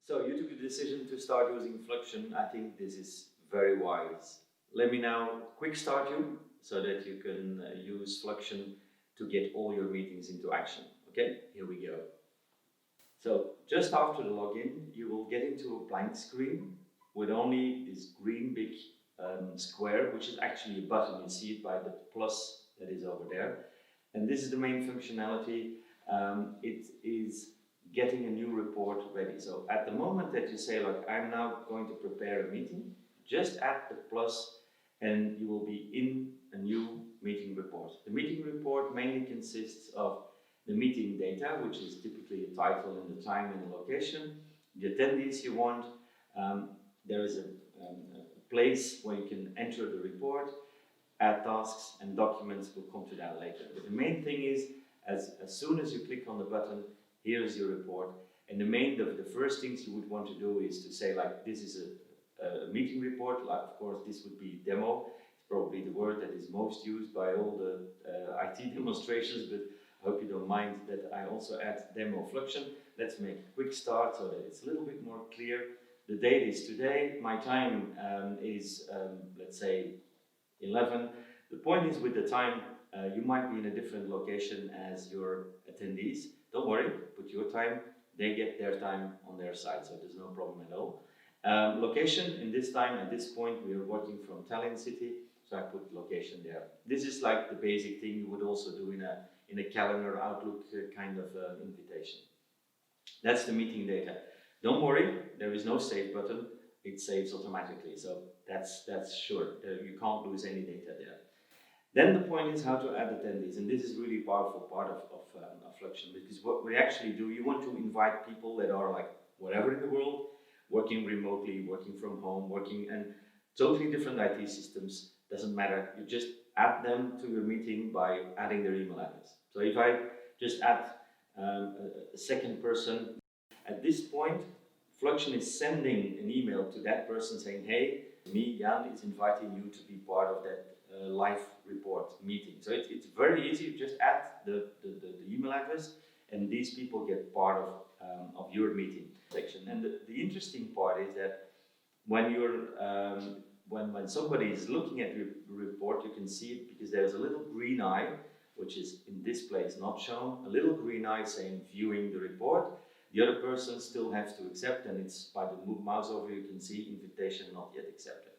So you took the decision to start using FLXION. I think this is very wise. Let me now quick start you so that you can use FLXION to get all your meetings into action. Okay, here we go. So just after the login, you will get into a blank screen with only this green big square, which is actually a button. You see it by the plus that is over there. And this is the main functionality. It is getting a new report ready. So at the moment that you say, like, I'm now going to prepare a meeting, just add the plus and you will be in a new meeting report. The meeting report mainly consists of the meeting data, which is typically a title and the time and the location, the attendees you want. There is a place where you can enter the report, add tasks, and documents. We'll come to that later. But the main thing is, as soon as you click on the button, here is your report. And the first things you would want to do is to say, like, this is a meeting report. Like, of course, this would be demo. It's probably the word that is most used by all the IT demonstrations, but I hope you don't mind that I also add demo FLXION. Let's make a quick start so that it's a little bit more clear. The date is today. My time is, let's say, 11. The point is, with the time, you might be in a different location as your attendees. Don't worry, put your time. They get their time on their side, so there's no problem at all. Location, in this time, at this point, we are working from Tallinn city, so I put location there. This is like the basic thing you would also do in a calendar Outlook kind of invitation. That's the meeting data. Don't worry, there is no save button. It saves automatically, so that's sure. You can't lose any data there. Then the point is how to add attendees, and this is really a powerful part of FLXION, because what we actually do, you want to invite people that are like wherever in the world, working remotely, working from home, working and totally different IT systems, doesn't matter. You just add them to your meeting by adding their email address. So if I just add a second person, at this point, FLXION is sending an email to that person saying, hey, me, Jan, is inviting you to be part of that live report meeting. So it's very easy. You just add the email address and these people get part of your meeting section. And the interesting part is that when you're when somebody is looking at your report, you can see it because there's a little green eye, which is in this place not shown, a little green eye saying viewing the report. The other person still has to accept, and it's by the mouse over, you can see invitation not yet accepted.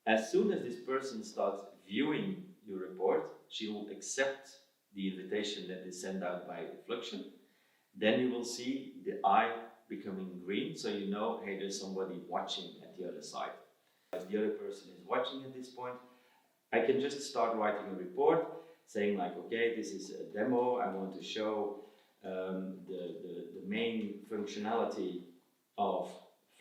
As soon as this person starts viewing your report, she will accept the invitation that is sent out by FLXION. Then you will see the eye becoming green, so you know, hey, there's somebody watching at the other side. As the other person is watching at this point, I can just start writing a report saying, like, okay, this is a demo. I want to show the main functionality of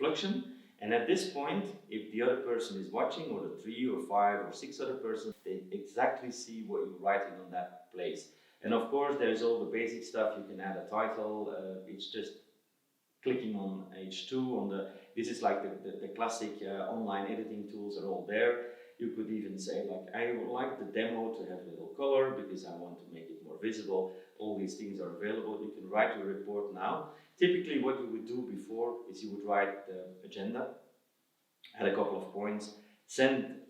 FLXION. And at this point, if the other person is watching, or the 3 or 5 or 6 other persons, they exactly see what you're writing on that place. And of course, there's all the basic stuff. You can add a title. It's just clicking on H2. This is like the classic online editing tools are all there. You could even say, like, I would like the demo to have a little color because I want to make it more visible. All these things are available. You can write your report now. Typically, what you would do before is you would write the agenda, add a couple of points, send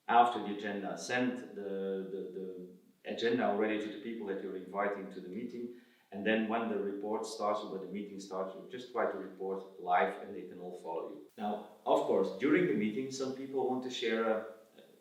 after the agenda, send the agenda already to the people that you're inviting to the meeting. And then when the report starts or when the meeting starts, you just write the report live and they can all follow you. Now, of course, during the meeting, some people want to share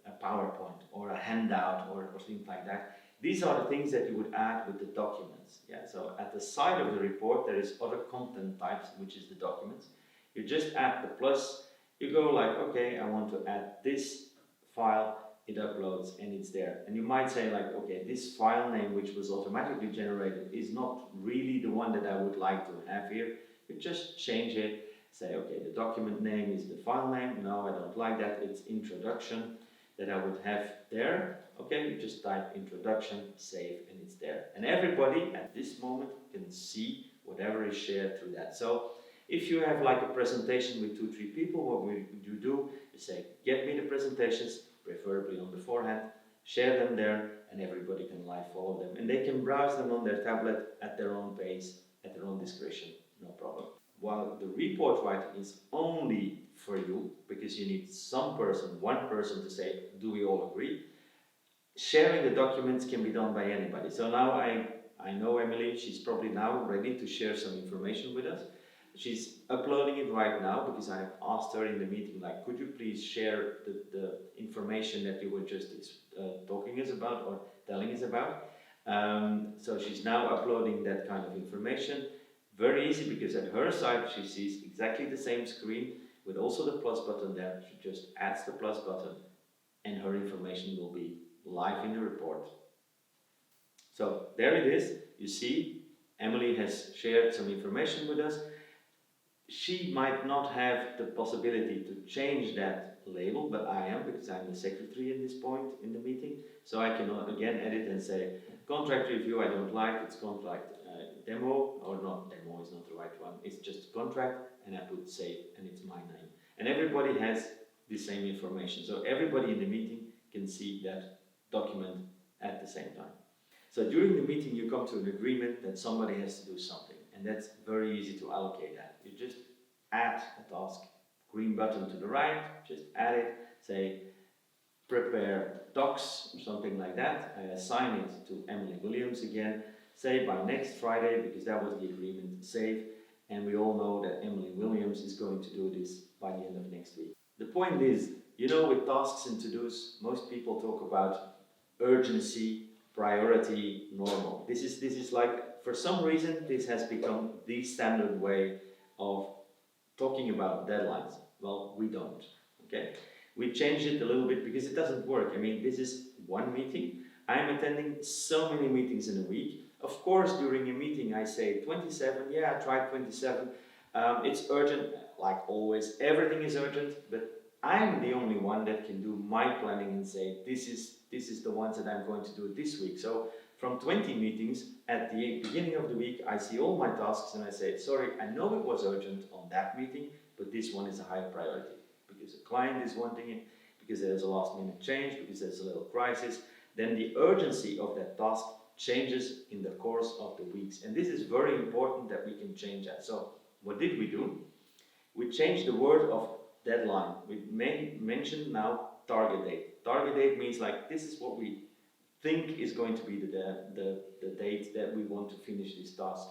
a PowerPoint or a handout or things like that. These are the things that you would add with the documents. Yeah. So at the side of the report, there is other content types, which is the documents. You just add the plus. You go like, okay, I want to add this file. It uploads and it's there. And you might say, like, okay, this file name, which was automatically generated, is not really the one that I would like to have here. You just change it. Say, okay, the document name is the file name. No, I don't like that. It's introduction that I would have there. Okay, you just type introduction, save, and it's there. And everybody at this moment can see whatever is shared through that. So if you have like a presentation with 2-3 people, what would you do? You say, get me the presentations, preferably on beforehand, share them there, and everybody can live follow them. And they can browse them on their tablet at their own pace, at their own discretion, no problem. while the report writing is only for you, because you need one person to say, do we all agree? Sharing the documents can be done by anybody. So now I know Emily, she's probably now ready to share some information with us. She's uploading it right now because I've asked her in the meeting, like, could you please share the information that you were just talking us about or telling us about. So she's now uploading that kind of information. Very easy, because at her side she sees exactly the same screen with also the plus button there. She just adds the plus button and her information will be live in the report. So there it is. You see, Emily has shared some information with us. She might not have the possibility to change that label, but I am, because I'm the secretary at this point in the meeting. So I can again edit and say, contract review I don't like, it's contract demo, or not, demo is not the right one, it's just contract, and I put save, and it's my name. And everybody has the same information, so everybody in the meeting can see that document at the same time. So during the meeting you come to an agreement that somebody has to do something, and that's very easy to allocate that. You just add a task, green button to the right, just add it, say prepare docs or something like that. I assign it to Emily Williams again, say by next Friday, because that was the agreement, save, and we all know that Emily Williams is going to do this by the end of next week. The point is, you know, with tasks and to-dos, most people talk about urgency, priority, normal. This is like, for some reason, this has become the standard way of talking about deadlines. Well, we don't, okay? We changed it a little bit because it doesn't work. I mean, this is one meeting. I'm attending so many meetings in a week. Of course, during a meeting I say 27, yeah, I tried 27. It's urgent, like always, everything is urgent, but I'm the only one that can do my planning and say, this is the ones that I'm going to do this week. So from 20 meetings, at the beginning of the week, I see all my tasks and I say, sorry, I know it was urgent on that meeting, but this one is a higher priority. Because a client is wanting it, because there's a last minute change, because there's a little crisis, then the urgency of that task changes in the course of the weeks. And this is very important that we can change that. So what did we do? We changed the word of deadline. We mentioned now target date. Target date means like, this is what we think is going to be the date that we want to finish this task.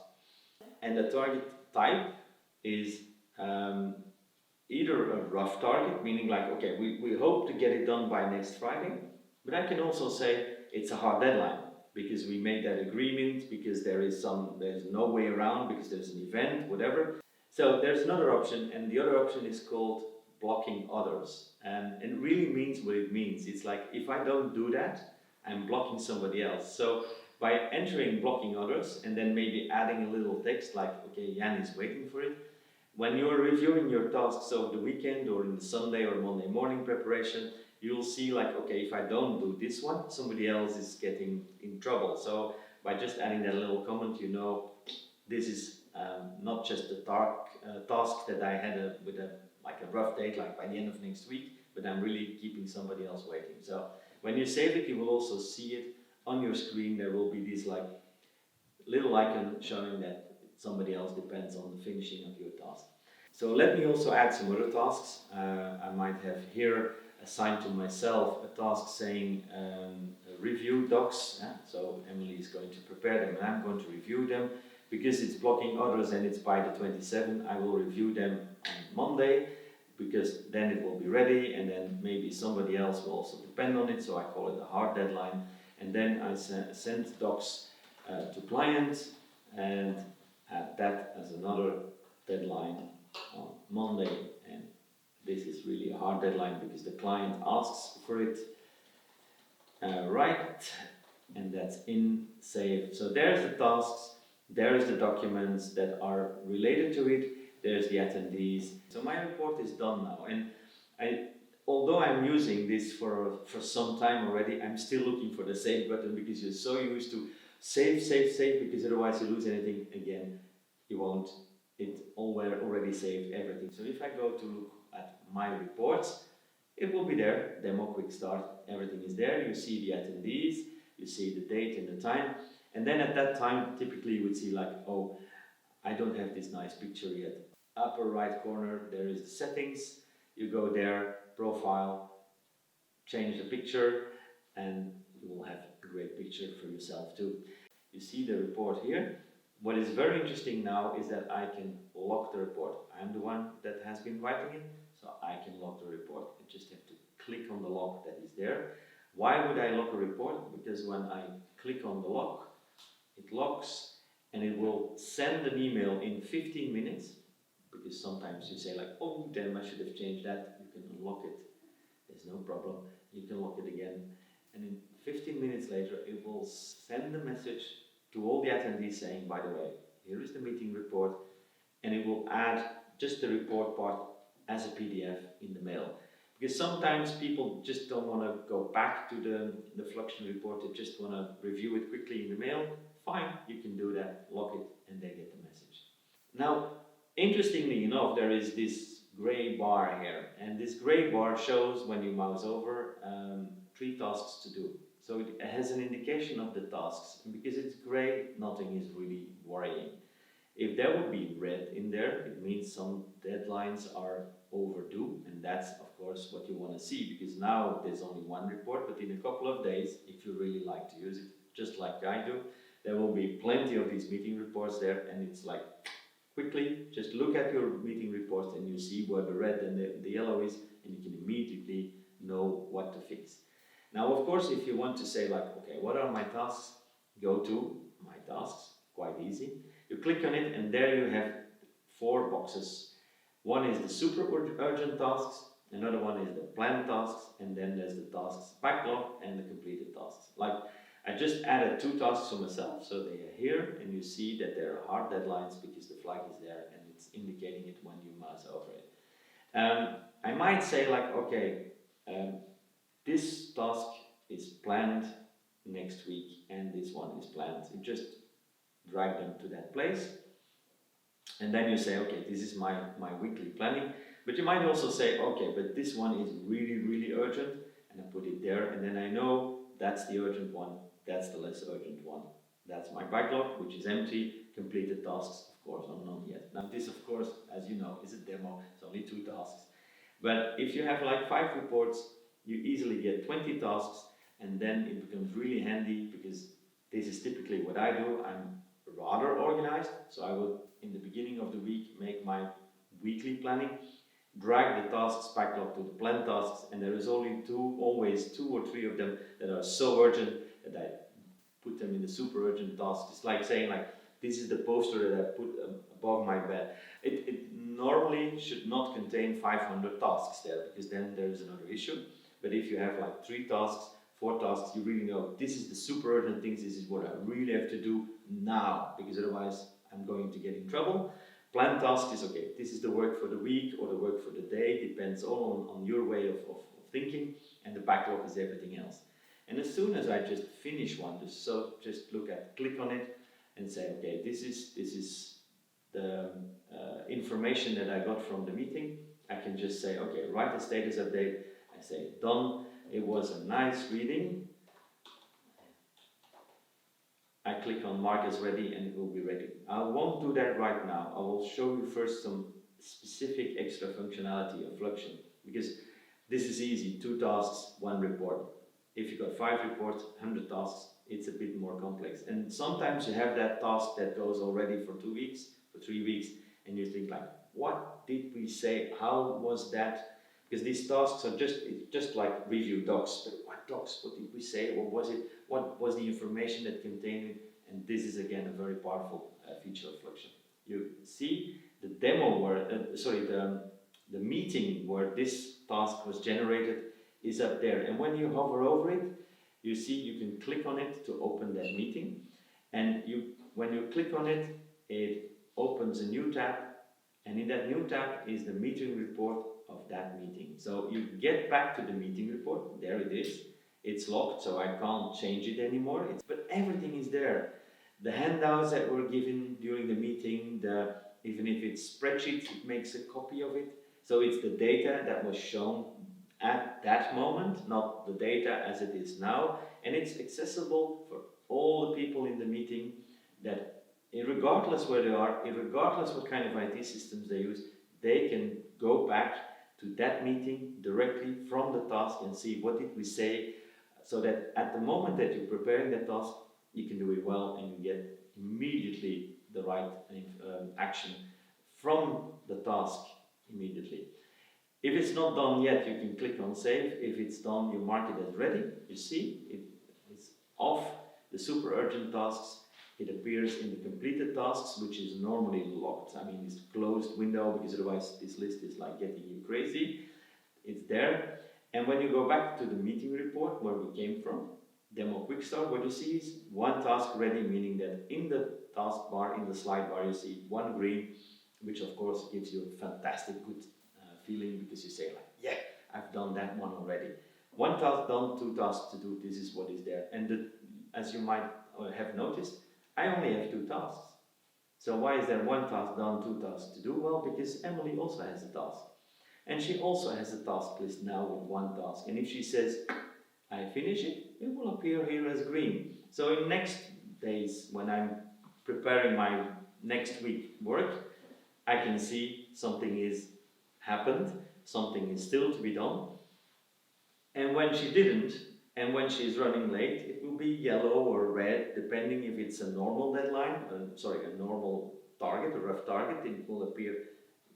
And the target type is either a rough target, meaning like, okay, we hope to get it done by next Friday, but I can also say it's a hard deadline because we made that agreement, because there's no way around, because there's an event, whatever. So there's another option, and the other option is called blocking others. And it really means what it means. It's like, if I don't do that, I'm blocking somebody else. So by entering blocking others and then maybe adding a little text like, okay, Jan is waiting for it, when you're reviewing your tasks over the weekend or in the Sunday or Monday morning preparation, you'll see like, okay, if I don't do this one, somebody else is getting in trouble. So by just adding that little comment, you know, this is not just a task that I had with a rough date, like by the end of next week, but I'm really keeping somebody else waiting. So when you save it, you will also see it on your screen. There will be this like little icon showing that somebody else depends on the finishing of your task. So let me also add some other tasks. I might have here assigned to myself a task saying review docs. So Emily is going to prepare them and I'm going to review them. Because it's blocking others and it's by the 27th, I will review them on Monday, because then it will be ready and then maybe somebody else will also depend on it, so I call it a hard deadline. And then I send docs to clients and add that as another deadline on Monday. And this is really a hard deadline because the client asks for it. Right, and that's in save. So there's the tasks. There is the documents that are related to it. There's the attendees. So my report is done now. And although I'm using this for some time already, I'm still looking for the save button because you're so used to save, because otherwise you lose anything again. You won't. It already saved everything. So if I go to look at my reports, it will be there. Demo, quick start, everything is there. You see the attendees, you see the date and the time. And then at that time, typically you would see like, oh, I don't have this nice picture yet. upper right corner, there is the settings. You go there, profile, change the picture, and you will have a great picture for yourself too. You see the report here. What is very interesting now is that I can lock the report. I'm the one that has been writing it, so I can lock the report. I just have to click on the lock that is there. Why would I lock a report? Because when I click on the lock, it locks and it will send an email in 15 minutes, because sometimes you say like, oh, damn, I should have changed that. You can unlock it. There's no problem. You can lock it again. And in 15 minutes later, it will send a message to all the attendees saying, by the way, here is the meeting report, and it will add just the report part as a PDF in the mail. Because sometimes people just don't want to go back to the FLXION report, they just want to review it quickly in the mail. Fine, you can do that, lock it, and they get the message. Now, interestingly enough, there is this gray bar here, and this gray bar shows, when you mouse over, 3 tasks to do. So it has an indication of the tasks, and because it's gray, nothing is really worrying. If there would be red in there, it means some deadlines are overdue, and that's of course what you want to see, because now there's only one report, but in a couple of days, if you really like to use it, just like I do, there will be plenty of these meeting reports there, and it's like, quickly, just look at your meeting reports and you see where the red and the yellow is, and you can immediately know what to fix. Now, of course, if you want to say like, okay, what are my tasks? Go to My Tasks, quite easy. You click on it and there you have 4 boxes. One is the super urgent tasks, another one is the planned tasks, and then there's the tasks backlog and the completed tasks. Like, I just added 2 tasks for myself, so they are here, and you see that there are hard deadlines because the flag is there and it's indicating it when you mouse over it. I might say like, okay, this task is planned next week and this one is planned. You just drag them to that place, and then you say, okay, this is my weekly planning. But you might also say, okay, but this one is really urgent, and I put it there, and then I know that's the urgent one, that's the less urgent one. That's my backlog, which is empty. Completed tasks, of course, unknown yet. Now this, of course, as you know, is a demo. It's only 2 tasks. But if you have like 5 reports, you easily get 20 tasks, and then it becomes really handy, because this is typically what I do. I'm rather organized, so I will, in the beginning of the week, make my weekly planning, drag the tasks backlog to the planned tasks, and there is always 2 or 3 of them that are so urgent that I put them in the super urgent tasks. It's like saying like, this is the poster that I put above my bed. It normally should not contain 500 tasks there, because then there is another issue. But if you have like 3 tasks, 4 tasks, you really know this is the super urgent things, this is what I really have to do now, because otherwise I'm going to get in trouble. Planned task is okay, this is the work for the week or the work for the day, depends all on your way of thinking, and the backlog is everything else. And as soon as I just finish one, just click on it and say, okay, this is the information that I got from the meeting. I can just say, okay, write a status update. I say, done. It was a nice reading. I click on mark as ready and it will be ready. I won't do that right now. I will show you first some specific extra functionality of FLXION, because this is easy, 2 tasks, 1 report. If you've got 5 reports, 100 tasks, it's a bit more complex. And sometimes you have that task that goes already for 2 weeks, for 3 weeks, and you think like, what did we say? How was that? Because these tasks are just like review docs. But what docs? What did we say? What was it? What was the information that contained it? And this is again a very powerful feature of FLXION. You see the demo where, the meeting where this task was generated is up there. And when you hover over it, you see you can click on it to open that meeting. And when you click on it, it opens a new tab. And in that new tab is the meeting report of that meeting. So you get back to the meeting report, there it is. It's locked, so I can't change it anymore. But everything is there. The handouts that were given during the meeting, even if it's spreadsheets, it makes a copy of it. So it's the data that was shown at that moment, not the data as it is now. And it's accessible for all the people in the meeting that regardless where they are, regardless what kind of IT systems they use, they can go back to that meeting directly from the task and see what did we say, so that at the moment that you're preparing that task, you can do it well and you get immediately the right action from the task immediately. If it's not done yet, you can click on save. If it's done, you mark it as ready. You see, it's off the super urgent tasks. It appears in the completed tasks, which is normally locked. I mean, it's closed window, because otherwise this list is like getting you crazy. It's there. And when you go back to the meeting report where we came from, Demo Quick Start, what you see is one task ready, meaning that in the taskbar, in the slide bar, you see one green, which of course gives you a fantastic good feeling, because you say like, yeah, I've done that one already. One task done, two tasks to do, this is what is there. And as you might have noticed, I only have two tasks. So why is there one task done, two tasks to do? Well, because Emily also has a task. And she also has a task list now with one task. And if she says, I finish it, it will appear here as green. So in next days, when I'm preparing my next week work, I can see something is happened, something is still to be done. And when she didn't, and when she's running late, it will be yellow or red, depending if it's a normal deadline, a normal target, a rough target, it will appear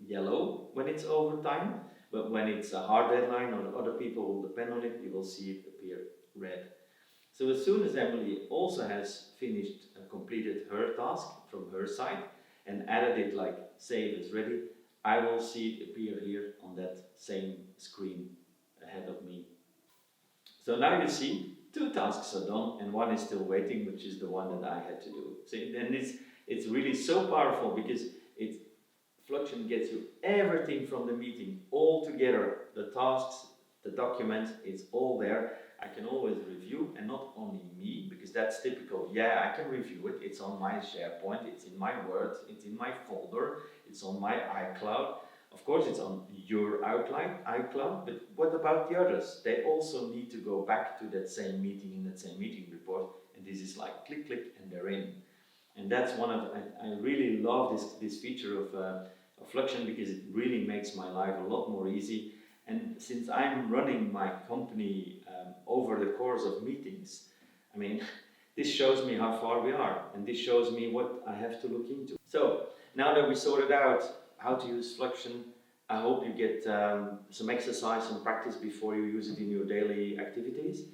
yellow when it's over time. But when it's a hard deadline or other people will depend on it, you will see it appear red. So as soon as Emily also has finished, completed her task from her side and added it like save as ready, I will see it appear here on that same screen ahead of me. So now you see two tasks are done and one is still waiting, which is the one that I had to do. See, and it's really so powerful, because FLXION gets you everything from the meeting all together. The tasks, the document, it's all there. I can always review, and not only me, because that's typical. Yeah, I can review it. It's on my SharePoint, it's in my Word, it's in my folder, it's on my iCloud. Of course, it's on your iCloud, but what about the others? They also need to go back to that same meeting in that same meeting report, and this is like click, click, and they're in. And that's one of, I really love this feature of FLXION, because it really makes my life a lot more easy. And since I'm running my company over the course of meetings, I mean, this shows me how far we are, and this shows me what I have to look into. So now that we sorted out how to use FLXION, I hope you get some exercise, some practice before you use it in your daily activities.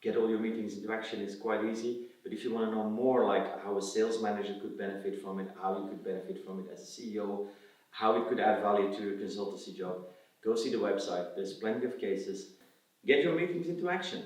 Get all your meetings into action is quite easy, but if you want to know more, like how a sales manager could benefit from it, how you could benefit from it as a CEO, how it could add value to your consultancy job, go see the website. There's plenty of cases. Get your meetings into action.